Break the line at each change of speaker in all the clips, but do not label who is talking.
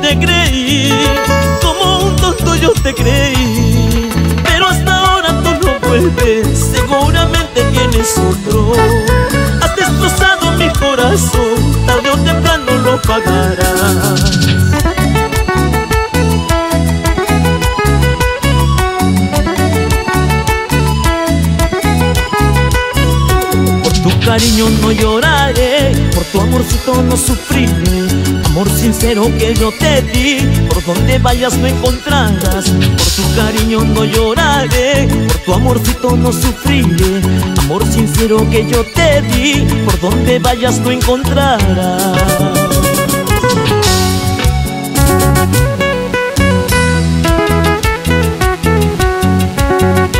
te creí, como un tonto yo te creí. Pero hasta ahora tú no vuelves, seguramente tienes otro. Has destrozado mi corazón, tarde o temprano lo pagarás. Por tu cariño no lloraré, por tu amorcito no sufriré. Amor sincero que yo te di, por donde vayas lo encontrarás. Por tu cariño no lloraré, por tu amorcito no sufriré. Amor sincero que yo te di, por donde vayas lo encontrarás.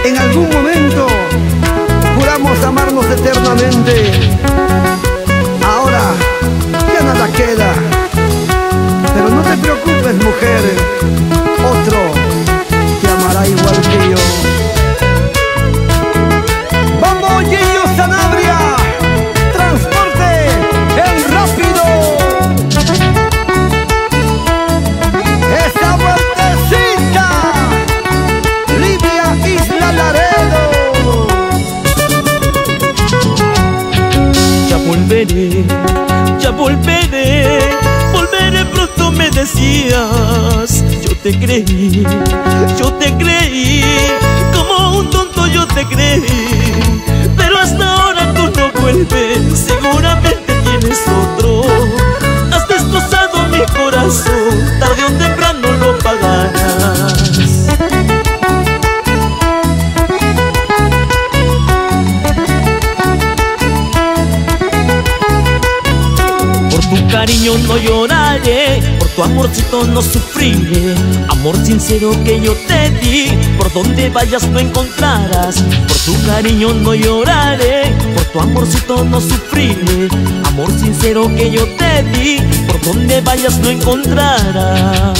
En algún momento juramos amarnos eternamente. Ahora ya nada queda. Pero no te preocupes, mujer, otro te amará igual que yo. ¡Vamos, Gillo Sanabria! ¡Transporte en rápido! ¡Esa vueltecita! ¡Livia Isla Laredo!
Ya volveré, ya volveré, volveré pronto me decías. Yo te creí, como un tonto yo te creí. Pero hasta ahora tú no vuelves, seguramente tienes otro. Has destrozado mi corazón, tarde o temprano lo pagarás. Por tu cariño no lloraré, por tu amorcito no sufriré. Amor sincero que yo te di, por donde vayas lo encontrarás. Por tu cariño no lloraré, por tu amorcito no sufriré. Amor sincero que yo te di, por donde vayas lo encontrarás.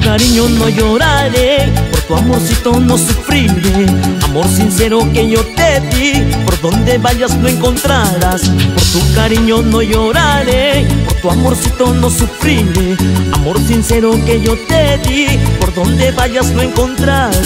Cariño no lloraré, por tu amorcito no sufriré. Amor sincero que yo te di, por donde vayas lo encontrarás. Por tu cariño no lloraré, por tu amorcito no sufriré. Amor sincero que yo te di, por donde vayas lo encontrarás.